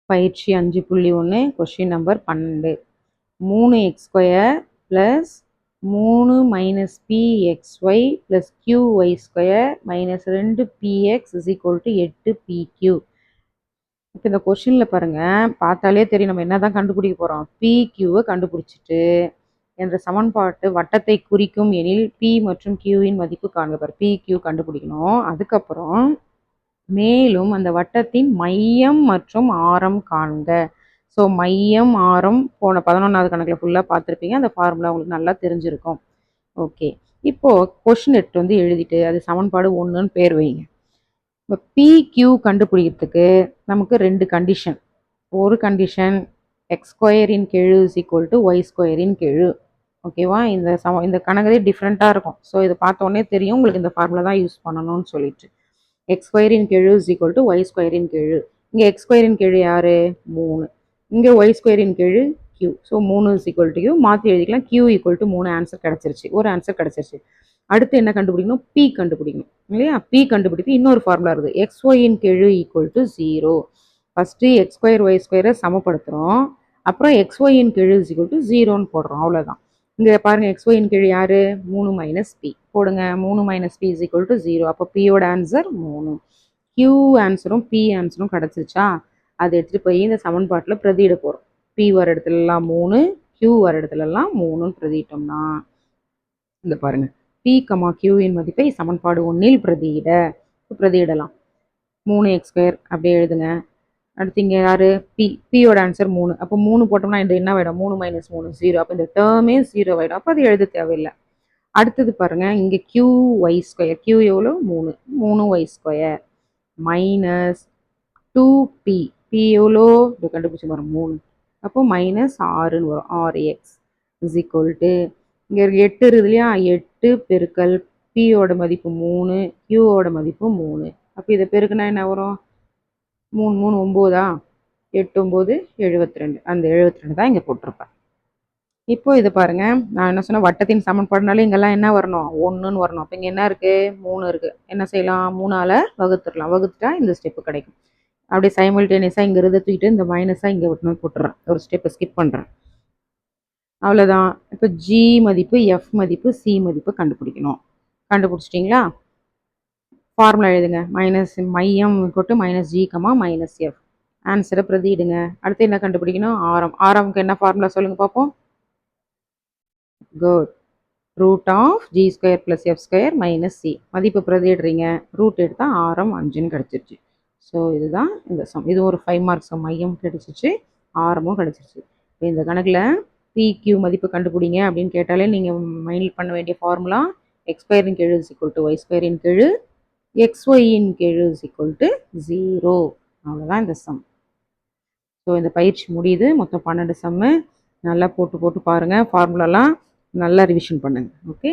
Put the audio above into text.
பயிற்சி 5.1 question number 12. 3x² + 3 - pxy + qy² - 2px = 8pq. இப்போ இந்த கொஸ்டினில் பாருங்க, பார்த்தாலே தெரியும் நம்ம என்ன தான் கண்டுபிடிக்க போகிறோம். pqவை கண்டுபிடிச்சிட்டு என்ற சமன்பாட்டு வட்டத்தை குறிக்கும் எனில் p மற்றும் qவின் மதிப்பு காண்க. pq கண்டுபிடிக்கணும். அதுக்கப்புறம் மேலும் அந்த வட்டத்தின் மையம் மற்றும் ஆரம் காண்க. ஸோ மையம் ஆரம் போன 11வது கணக்கில் ஃபுல்லாக பார்த்துருப்பீங்க. அந்த ஃபார்முலா உங்களுக்கு நல்லா தெரிஞ்சிருக்கும். ஓகே, இப்போது கொஷின் எடுத்து வந்து எழுதிட்டு அது சமன்பாடு 1ன்னு பேர் வைங்க. இப்போ PQ கண்டுபிடிக்கிறதுக்கு நமக்கு 2 கண்டிஷன். ஒரு கண்டிஷன் x² = y². ஓகேவா? இந்த கணக்குதே டிஃப்ரெண்ட்டாக இருக்கும். ஸோ இதை பார்த்தோன்னே தெரியும் உங்களுக்கு இந்த ஃபார்முலா தான் யூஸ் பண்ணணும்னு சொல்லிட்டு. x² = y². இங்கே x² யார்? 3. இங்கே y² q. So 3 = q. மாற்றி எழுதிக்கலாம். q = 3 ஆன்சர் கிடச்சிருச்சு. ஒரு ஆன்சர் கிடச்சிருச்சு. அடுத்து என்ன கண்டுபிடிக்கணும்? p கண்டுபிடிக்கணும் இல்லையா? p கண்டுபிடிக்க இன்னொரு ஃபார்முலா இருக்குது. xy = 0. First x² y² சமப்படுத்துகிறோம். அப்புறம் xy = 0ன்னு போடுறோம். அவ்வளோதான். இங்கே பாருங்கள், xy யார்? 3 - p போடுங்க. 3 - p = 0. அப்போ pயோட ஆன்சர் 3. q ஆன்சரும் p ஆன்சரும் கிடச்சிருச்சா? அதை எடுத்துகிட்டு போய் இந்த சமன்பாட்டில் பிரதியிட போகிறோம். p வர இடத்துலலாம் 3, q வர இடத்துலலாம் 3ன்னு பிரதியிட்டோம்னா இந்த பாருங்கள், p, qவின் மதிப்பை சமன்பாடு 1ல் பிரதியிடலாம். 3x² அப்படியே எழுதுங்க. அடுத்து இங்கே யார்? பியோட ஆன்சர் 3. அப்போ 3 போட்டோம்னா இந்த என்ன ஆகிடும்? 3 - 3 0. அப்போ இந்த டேர்மே 0 ஆகிடும். அப்போ அது எழுத தேவையில்லை. அடுத்தது பாருங்கள், இங்கே qy². q எவ்வளோ? 3. 3y² - 2p. p எவ்வளோ? இது கண்டுபிடிச்சி பாருங்க, 3. அப்போ -6ன்னு வரும். 6x = இங்கே 8 இருக்குது இல்லையா? 8 பெருக்கல் பியோட மதிப்பு 3, கியூவோட மதிப்பு 3. அப்போ இதை பெருக்குனா என்ன வரும்? 3 3 9ஆ? 8 9 72. அந்த 72 தான் இங்கே போட்டிருப்பேன். இப்போ இது பாருங்க, நான் என்ன சொன்னேன், வட்டத்தின் சமன்பாடுனால இங்கெல்லாம் என்ன வரணும்? 1ன்னு வரணும். அப்போ இங்கே என்ன இருக்குது? 3 இருக்குது. என்ன செய்யலாம்? 3ஆல் வகுத்துடலாம். வகுத்துட்டா இந்த ஸ்டெப்பு கிடைக்கும். அப்படியே சைமல்டேனியஸாக இங்கே இருந்த தூக்கிட்டு இந்த மைனஸாக இங்கே விட்டு போட்டுறேன். ஒரு ஸ்டெப்பை ஸ்கிப் பண்ணுறேன். அவ்வளோதான். இப்போ g மதிப்பு, f மதிப்பு, c மதிப்பு கண்டுபிடிக்கணும். கண்டுபிடிச்சிட்டிங்களா? ஃபார்முலா எழுதுங்க. மையம் -g, -f. ஆன்சரை பிரதியிடுங்க. அடுத்து என்ன கண்டுபிடிக்கணும்? ஆரம். ஆரம்க்கு என்ன ஃபார்முலா சொல்லுங்கள் பார்ப்போம். குட். √g² + f² - c. மதிப்பு பிரதியிடுறீங்க. ரூட் எடுத்தால் ஆரம் 5ன்னு கிடச்சிருச்சு. ஸோ இதுதான் இந்த சம். இது ஒரு 5 மார்க்ஸ். மையம் கிடச்சிச்சு, ஆரமும் கிடச்சிருச்சு. இப்போ இந்த கணக்கில் PQ மதிப்பு கண்டுபிடிங்க அப்படின்னு கேட்டாலே நீங்கள் மைண்ட் பண்ண வேண்டிய ஃபார்முலா x² = y², xy = 0. அவ்வளோதான் இந்த சம். ஸோ இந்த பயிற்சி முடியுது. மொத்தம் 12 சம்மு. நல்லா போட்டு பாருங்கள். ஃபார்முலாலாம் நல்லா ரிவிஷன் பண்ணுங்கள். ஓகே.